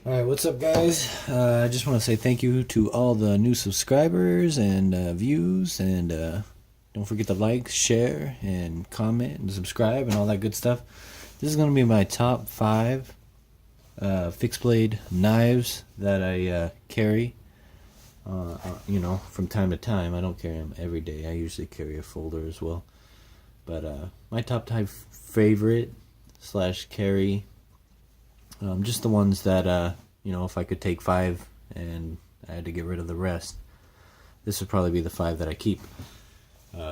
Alright, what's up, guys? I just want to say thank you to all the new subscribers and views, and don't forget to like, share, and comment, and subscribe, and all that good stuff. This is going to be my top 5 fixed blade knives that I carry, from time to time. I don't carry them every day. I usually carry a folder as well. But my top 5 favorite / carry, just the ones that, if I could take 5 and I had to get rid of the rest, this would probably be the 5 that I keep.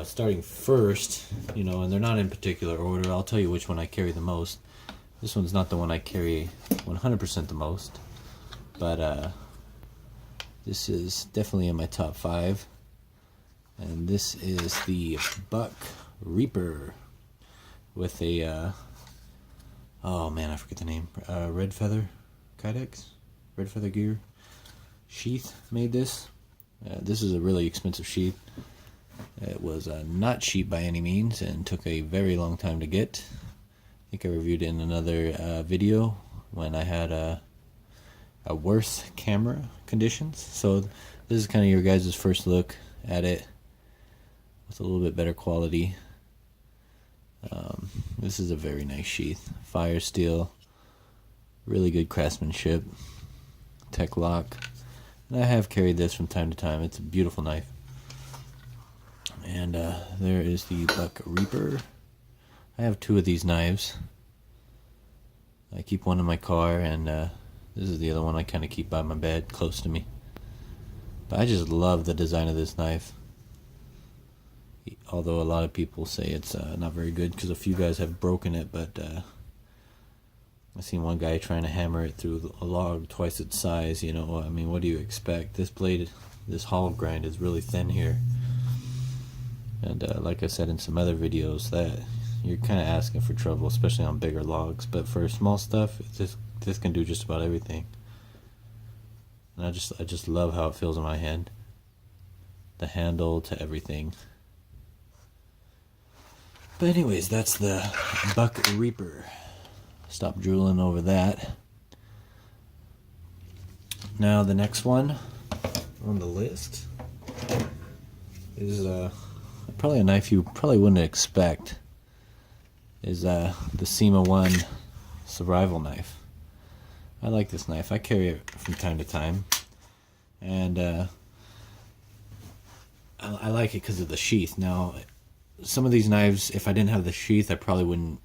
Starting first, and they're not in particular order. I'll tell you which one I carry the most. This one's not the one I carry 100% the most, but this is definitely in my top 5. And this is the Buck Reaper with a, oh man, I forget the name, Red Feather Kydex? Red Feather Gear sheath made this. This is a really expensive sheath. It was not cheap by any means and took a very long time to get. I think I reviewed it in another video when I had a worse camera conditions. So this is kind of your guys' first look at it with a little bit better quality. This is a very nice sheath. Fire steel, really good craftsmanship, tech lock. And I have carried this from time to time. It's a beautiful knife. And there is the Buck Reaper. I have 2 of these knives. I keep one in my car, and this is the other one I kind of keep by my bed, close to me. But I just love the design of this knife. Although a lot of people say it's not very good because a few guys have broken it, but I seen one guy trying to hammer it through a log twice its size. I mean, what do you expect? This blade, this hollow grind is really thin here. And like I said in some other videos, that you're kind of asking for trouble, especially on bigger logs. But for small stuff, this can do just about everything. And I just love how it feels in my hand. The handle to everything. But anyways, that's the Buck Reaper. Stop drooling over that. Now the next one on the list is probably a knife you probably wouldn't expect. Is the SEMA 1 survival knife. I like this knife. I carry it from time to time, and I like it because of the sheath. Now, some of these knives, if I didn't have the sheath, I probably wouldn't.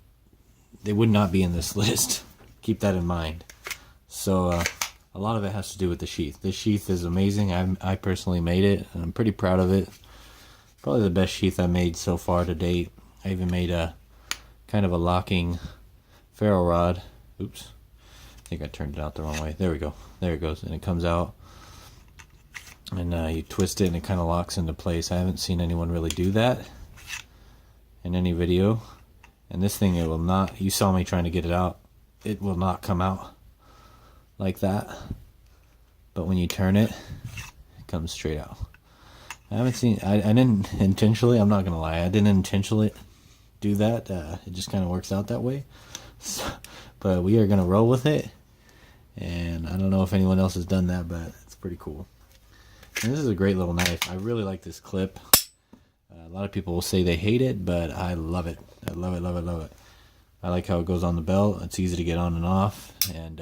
They would not be in this list. Keep that in mind. So a lot of it has to do with the sheath. This sheath is amazing. I personally made it, and I'm pretty proud of it. Probably the best sheath I made so far to date. I even made a kind of a locking ferro rod. Oops. I think I turned it out the wrong way. There we go. There it goes. And it comes out. And you twist it and it kind of locks into place. I haven't seen anyone really do that in any video. And this thing, it will not, you saw me trying to get it out, it will not come out like that. But when you turn it, it comes straight out. I haven't seen, I didn't intentionally, I'm not going to lie, I didn't intentionally do that. It just kind of works out that way. So, but we are going to roll with it. And I don't know if anyone else has done that, but it's pretty cool. And this is a great little knife. I really like this clip. A lot of people will say they hate it, but I love it. I love it, love it, love it. I like how it goes on the belt. It's easy to get on and off, and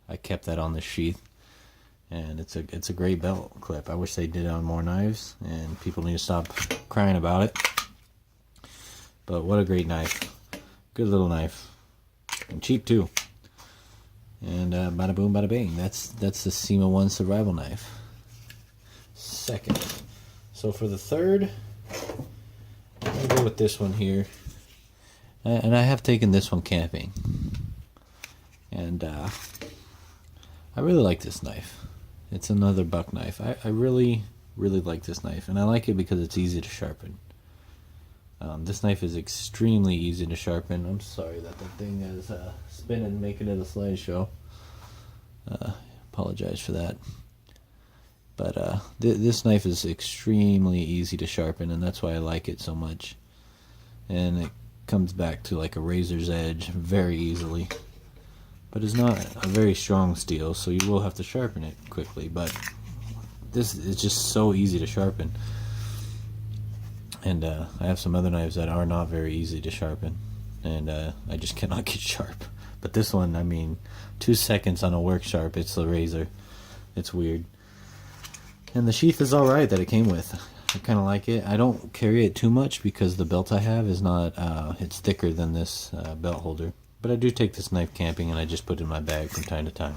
I kept that on this sheath. And it's a great belt clip. I wish they did it on more knives, and people need to stop crying about it. But what a great knife. Good little knife. And cheap too. And bada boom, bada bang. That's the SEMA 1 survival knife. Second. So for the third, I'm going to go with this one here. And I have taken this one camping. And I really like this knife. It's another buck knife. I really, really like this knife. And I like it because it's easy to sharpen. This knife is extremely easy to sharpen. I'm sorry that the thing is spinning, making it a slideshow. Apologize for that. But this knife is extremely easy to sharpen, and that's why I like it so much. And it comes back to like a razor's edge very easily. but it's not a very strong steel, so you will have to sharpen it quickly. But this is just so easy to sharpen. And I have some other knives that are not very easy to sharpen, and I just cannot get sharp. But this one, I mean, 2 seconds on a work sharp, it's a razor. It's weird. And the sheath is alright that it came with. I kind of like it. I don't carry it too much because the belt I have is not, it's thicker than this belt holder. But I do take this knife camping, and I just put it in my bag from time to time.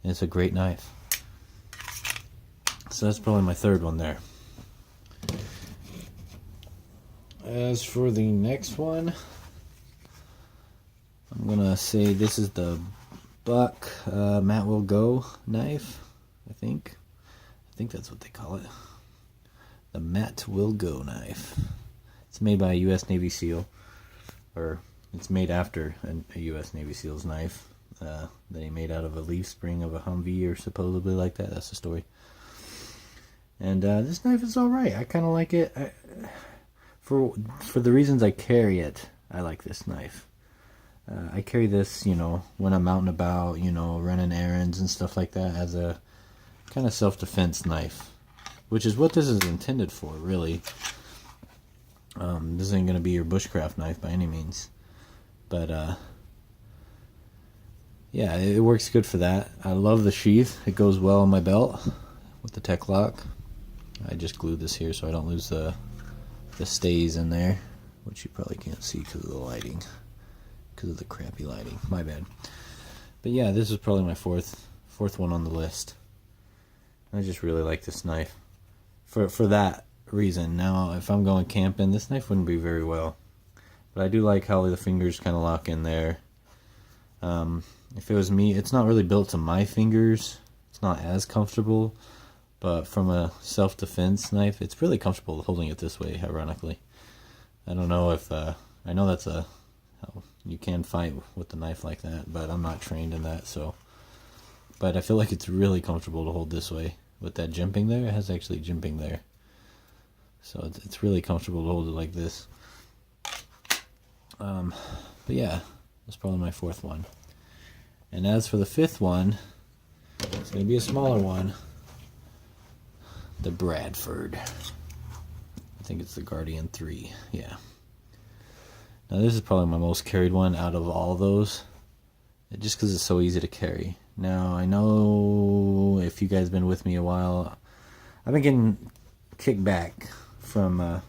And it's a great knife. So that's probably my third one there. As for the next one, I'm gonna say this is the Buck Matt Willgo knife. I think that's what they call it. The Matt Willgo knife. It's made by a U.S. Navy SEAL, or it's made after a U.S. Navy SEAL's knife that he made out of a leaf spring of a Humvee, or supposedly like that. That's the story. And this knife is all right. I kind of like it. For the reasons I carry it, I like this knife. I carry this, you know, when I'm out and about, you know, running errands and stuff like that, as a kind of self-defense knife, which is what this is intended for, really. This ain't gonna be your bushcraft knife by any means, but yeah, it works good for that. I love the sheath. It goes well on my belt with the tech lock. I just glued this here so I don't lose the stays in there, which you probably can't see because of the lighting, because of the crappy lighting. My bad. But yeah, this is probably my fourth one on the list. I just really like this knife for that reason. Now, if I'm going camping, this knife wouldn't be very well, but I do like how the fingers kind of lock in there. If it was me, it's not really built to my fingers. It's not as comfortable, but from a self-defense knife, it's really comfortable holding it this way, ironically. I don't know if, I know that's you can fight with the knife like that, but I'm not trained in that, so. But I feel like it's really comfortable to hold this way. With that jimping there, it has actually jimping there. So it's really comfortable to hold it like this. But yeah, that's probably my fourth one. And as for the fifth one, it's going to be a smaller one. The Bradford. I think it's the Guardian 3. Yeah. Now this is probably my most carried one out of all those, just because it's so easy to carry. Now I know if you guys have been with me a while, I've been getting kickback from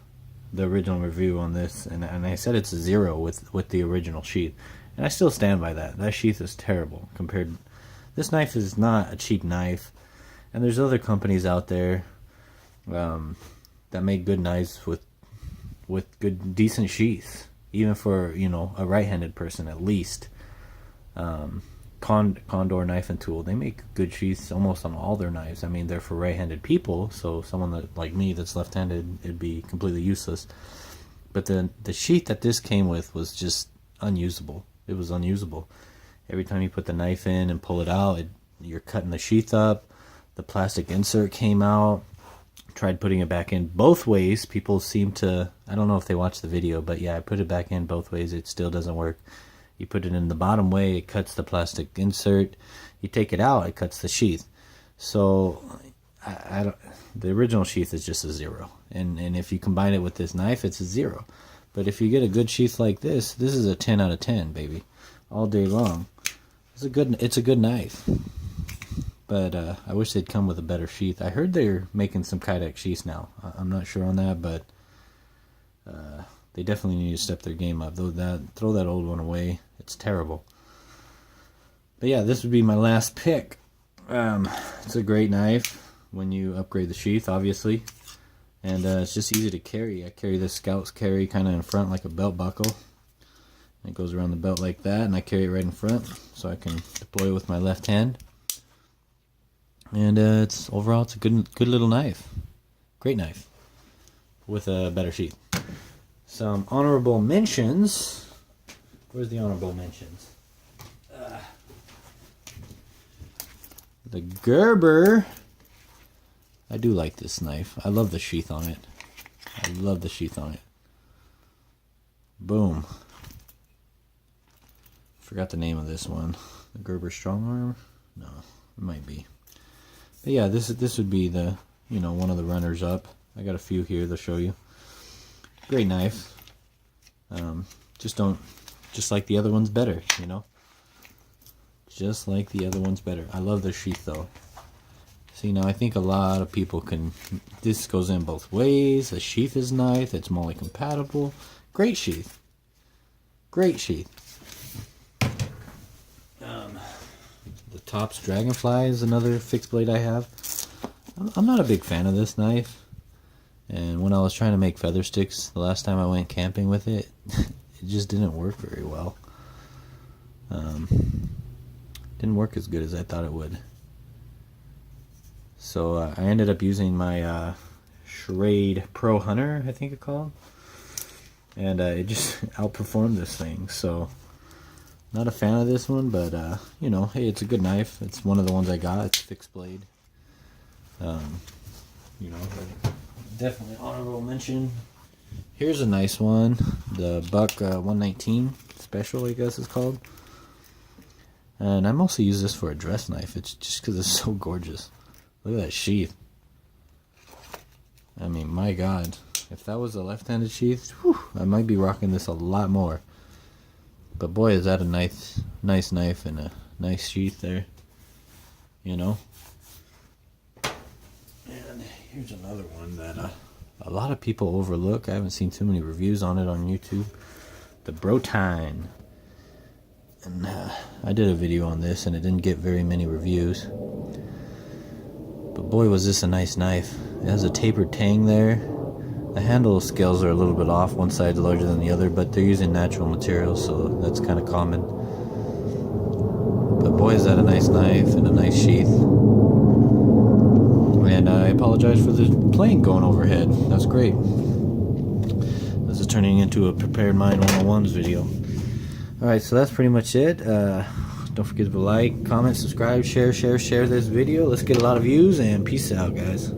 the original review on this, and I said it's a 0 with the original sheath, and I still stand by that. That sheath is terrible compared. This knife is not a cheap knife, and there's other companies out there that make good knives with good decent sheaths, even for, you know, a right-handed person at least. Condor Knife and Tool, they make good sheaths almost on all their knives. I mean, they're for right-handed people, so someone that like me that's left-handed, it'd be completely useless. But the sheath that this came with was just unusable. It was unusable. Every time you put the knife in and pull it out, you're cutting the sheath up. The plastic insert came out. Tried putting it back in both ways. People seem to, I don't know if they watched the video, but yeah, I put it back in both ways. It still doesn't work. You put it in the bottom way, it cuts the plastic insert. You take it out, it cuts the sheath. So I don't, the original sheath is just a 0. And if you combine it with this knife, it's a 0. But if you get a good sheath like this, this is a 10 out of 10, baby. All day long. It's a good knife. But I wish they'd come with a better sheath. I heard they're making some Kydex sheaths now. I'm not sure on that, but they definitely need to step their game up. Throw that old one away. It's terrible. But yeah, this would be my last pick. It's a great knife when you upgrade the sheath, obviously. And it's just easy to carry. I carry this Scout's carry kind of in front like a belt buckle. It goes around the belt like that, and I carry it right in front so I can deploy it with my left hand. And overall it's a good little knife. Great knife with a better sheath. Some honorable mentions. Where's the honorable mentions? The Gerber. I do like this knife. I love the sheath on it. I love the sheath on it. Boom. Forgot the name of this one. The Gerber strong arm? No, it might be. But yeah, this would be the, you know, one of the runners up. I got a few here to show you. Great knife. Just like the other one's better, you know? Just like the other one's better. I love the sheath though. See, now I think a lot of people can, this goes in both ways. The sheath is nice, it's MOLLE compatible. Great sheath. Great sheath. The Tops Dragonfly is another fixed blade I have. I'm not a big fan of this knife. And when I was trying to make feather sticks, the last time I went camping with it, it just didn't work very well. Didn't work as good as I thought it would. So I ended up using my Schrade Pro Hunter, I think it's called. And it just outperformed this thing. So not a fan of this one, but you know, hey, it's a good knife. It's one of the ones I got. It's fixed blade. You know, definitely honorable mention. Here's a nice one, the Buck 119 Special, I guess it's called. And I mostly use this for a dress knife. It's just because it's so gorgeous. Look at that sheath. I mean, my God, if that was a left-handed sheath, whew, I might be rocking this a lot more. But boy, is that a nice knife and a nice sheath there. You know. And here's another one that a lot of people overlook. I haven't seen too many reviews on it on YouTube. The Brotine. And I did a video on this and it didn't get very many reviews. But boy, was this a nice knife. It has a tapered tang there. The handle scales are a little bit off. One side's larger than the other, but they're using natural materials, so that's kind of common. But boy, is that a nice knife and a nice sheath. And I apologize for the plane going overhead. That's great. This is turning into a Prepared Mind 101's video. Alright, so that's pretty much it. Don't forget to like, comment, subscribe, share this video. Let's get a lot of views, and peace out, guys.